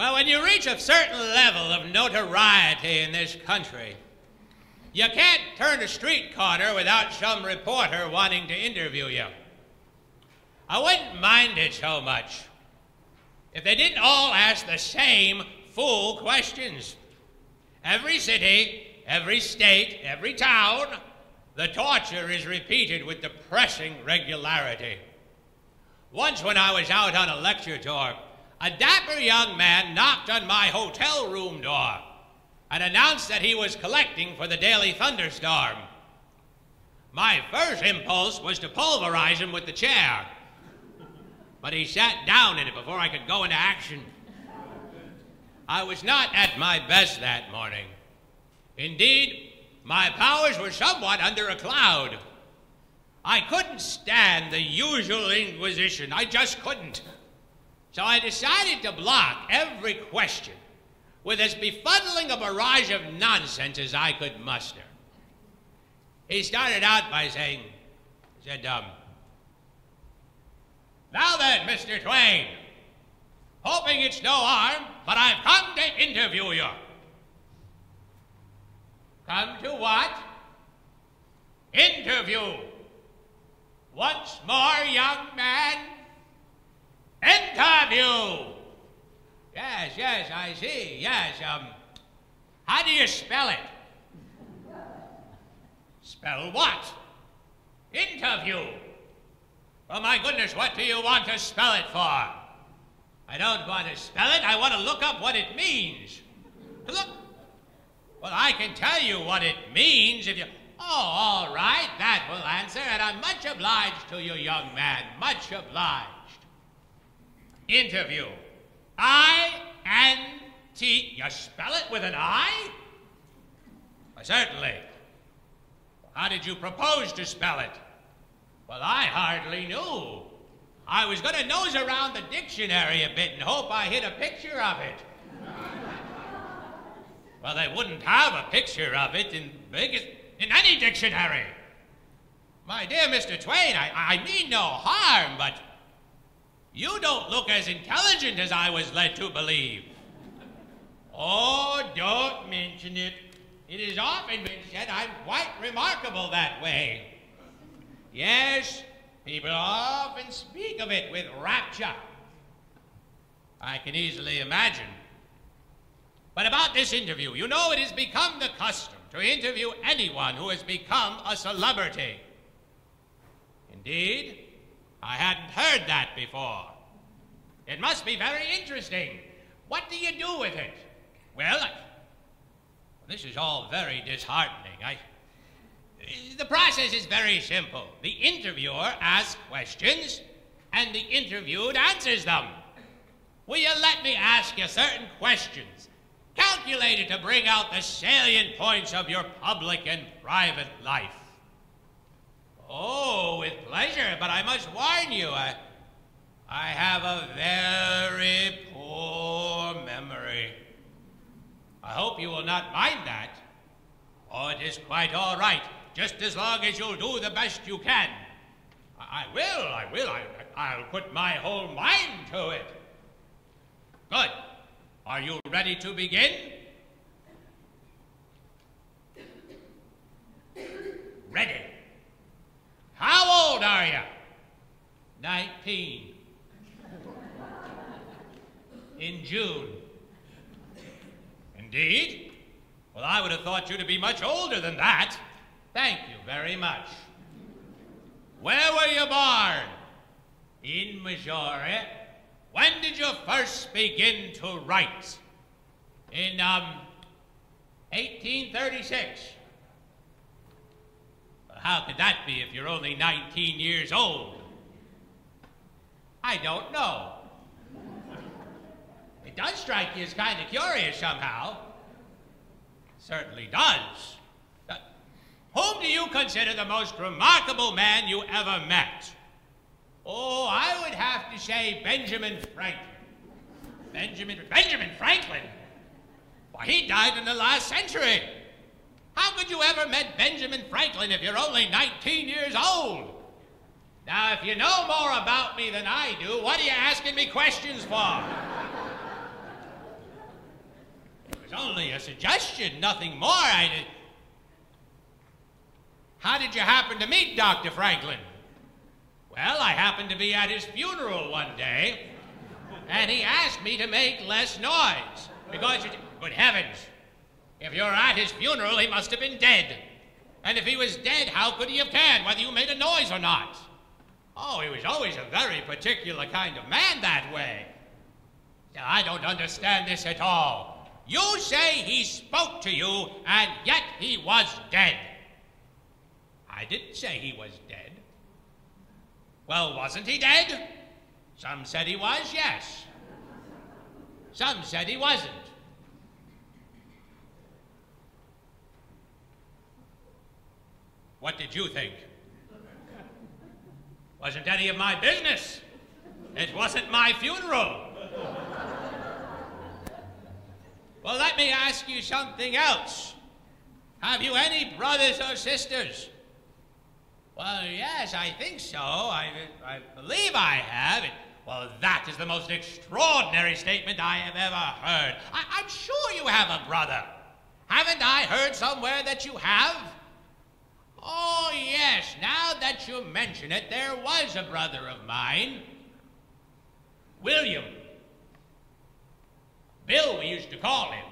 Well, when you reach a certain level of notoriety in this country, you can't turn a street corner without some reporter wanting to interview you. I wouldn't mind it so much if they didn't all ask the same fool questions. Every city, every state, every town, the torture is repeated with depressing regularity. Once when I was out on a lecture tour, a dapper young man knocked on my hotel room door and announced that he was collecting for the daily thunderstorm. My first impulse was to pulverize him with the chair, but he sat down in it before I could go into action. I was not at my best that morning. Indeed, my powers were somewhat under a cloud. I couldn't stand the usual inquisition. I just couldn't. So I decided to block every question with as befuddling a barrage of nonsense as I could muster. He started out by saying, now then, Mr. Twain, hoping it's no harm, but I've come to interview you. Come to what? Interview. Once more, young man. Interview. Yes, I see. Yes, how do you spell it? Spell what? Interview. Oh, my goodness, what do you want to spell it for? I don't want to spell it. I want to look up what it means. Look. Well, I can tell you what it means if you... Oh, all right, that will answer, and I'm much obliged to you, young man, much obliged. Interview. I-N-T. You spell it with an I? Well, certainly. How did you propose to spell it? Well, I hardly knew. I was going to nose around the dictionary a bit and hope I hit a picture of it. Well, they wouldn't have a picture of it in any dictionary. My dear Mr. Twain, I mean no harm, but you don't look as intelligent as I was led to believe. Oh, don't mention it. It has often been said I'm quite remarkable that way. Yes, people often speak of it with rapture. I can easily imagine. But about this interview, you know it has become the custom to interview anyone who has become a celebrity. Indeed, I hadn't heard that before. It must be very interesting. What do you do with it? Well, this is all very disheartening. The process is very simple. The interviewer asks questions, and the interviewed answers them. Will you let me ask you certain questions, calculated to bring out the salient points of your public and private life? Oh, with pleasure, but I must warn you, I have a very poor memory. I hope you will not mind that. Oh, it is quite all right, just as long as you'll do the best you can. I will. I'll put my whole mind to it. Good. Are you ready to begin? Ready. How old are you? 19. In June. Indeed? Well, I would have thought you to be much older than that. Thank you very much. Where were you born? In Missouri. When did you first begin to write? In, 1836. Well, how could that be if you're only 19 years old? I don't know. It does strike you as kind of curious somehow. It certainly does. Whom do you consider the most remarkable man you ever met? Oh, I would have to say Benjamin Franklin. Benjamin Franklin? Why, he died in the last century. How could you ever met Benjamin Franklin if you're only 19 years old? Now, if you know more about me than I do, what are you asking me questions for? was only a suggestion, nothing more. How did you happen to meet Dr. Franklin? Well, I happened to be at his funeral one day, and he asked me to make less noise. Because, good heavens, if you're at his funeral, he must have been dead. And if he was dead, how could he have cared whether you made a noise or not? Oh, he was always a very particular kind of man that way. I don't understand this at all. You say he spoke to you, and yet he was dead. I didn't say he was dead. Well, wasn't he dead? Some said he was, yes. Some said he wasn't. What did you think? Wasn't any of my business. It wasn't my funeral. Well, let me ask you something else. Have you any brothers or sisters? Well, yes, I think so. I believe I have. Well, that is the most extraordinary statement I have ever heard. I'm sure you have a brother. Haven't I heard somewhere that you have? Oh, yes, now that you mention it, there was a brother of mine. William. Bill, we used to call him.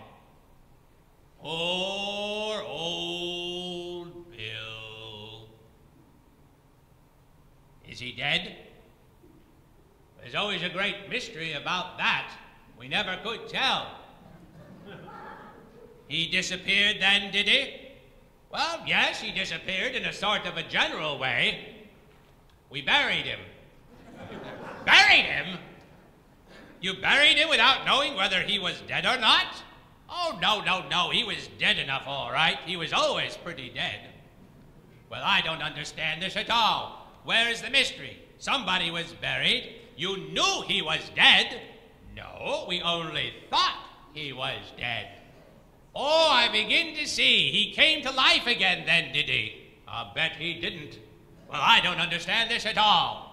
Poor old Bill. Is he dead? There's always a great mystery about that. We never could tell. He disappeared then, did he? Well, yes, he disappeared in a sort of a general way. We buried him. Buried him? You buried him without knowing whether he was dead or not? Oh, no. He was dead enough, all right. He was always pretty dead. Well, I don't understand this at all. Where is the mystery? Somebody was buried. You knew he was dead. No, we only thought he was dead. Oh, I begin to see. He came to life again then, did he? I'll bet he didn't. Well, I don't understand this at all.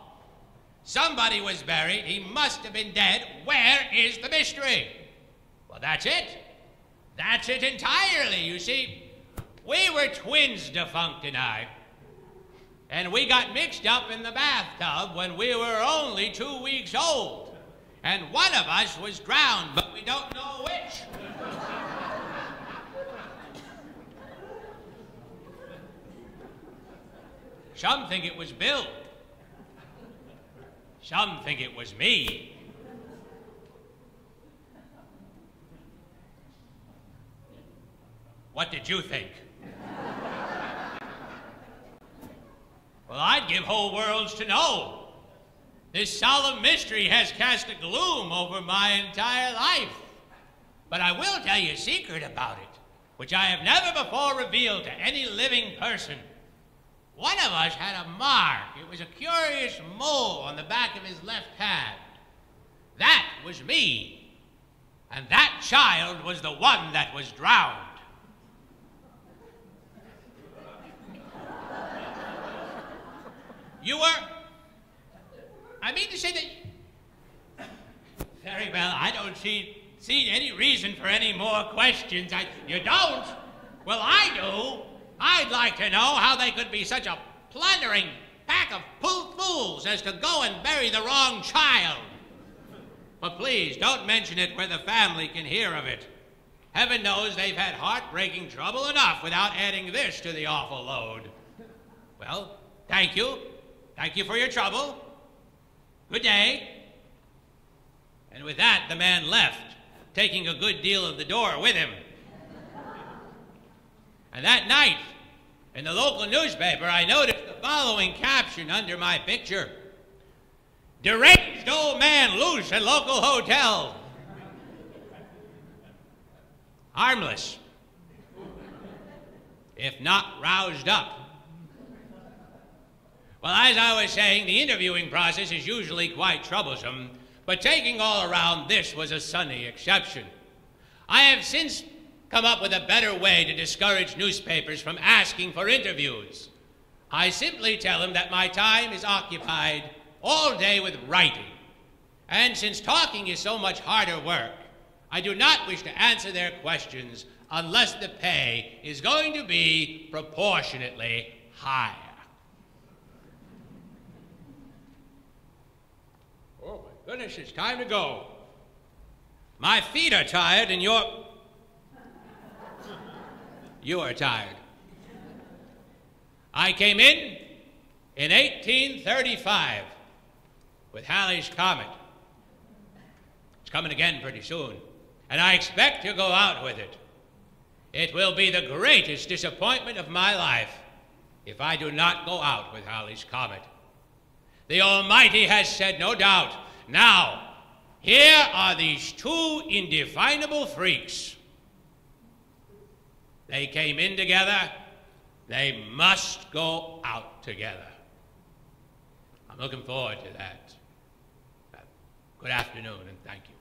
Somebody was buried. He must have been dead. Where is the mystery? Well, that's it. That's it entirely. You see, we were twins, defunct and I. And we got mixed up in the bathtub when we were only 2 weeks old. And one of us was drowned, but we don't know which. Some think it was Bill. Some think it was me. What did you think? Well, I'd give whole worlds to know. This solemn mystery has cast a gloom over my entire life. But I will tell you a secret about it, which I have never before revealed to any living person. One of us had a mark. It was a curious mole on the back of his left hand. That was me. And that child was the one that was drowned. You were... I mean to say that... Very well, I don't see any reason for any more questions. You don't? Well, I do. I'd like to know how they could be such a plundering pack of fools as to go and bury the wrong child. But please, don't mention it where the family can hear of it. Heaven knows they've had heartbreaking trouble enough without adding this to the awful load. Well, thank you. Thank you for your trouble. Good day. And with that, the man left, taking a good deal of the door with him. And that night, in the local newspaper, I noticed the following caption under my picture. Deranged old man loose at local hotel. Harmless, if not roused up. Well, as I was saying, the interviewing process is usually quite troublesome, but taking all around, this was a sunny exception. I have since come up with a better way to discourage newspapers from asking for interviews. I simply tell them that my time is occupied all day with writing. And since talking is so much harder work, I do not wish to answer their questions unless the pay is going to be proportionately higher. Oh, my goodness, it's time to go. My feet are tired and you are tired. I came in 1835 with Halley's Comet. It's coming again pretty soon, and I expect to go out with it. It will be the greatest disappointment of my life if I do not go out with Halley's Comet. The Almighty has said, no doubt. Now, here are these two indefinable freaks. They came in together. They must go out together. I'm looking forward to that. Good afternoon, and thank you.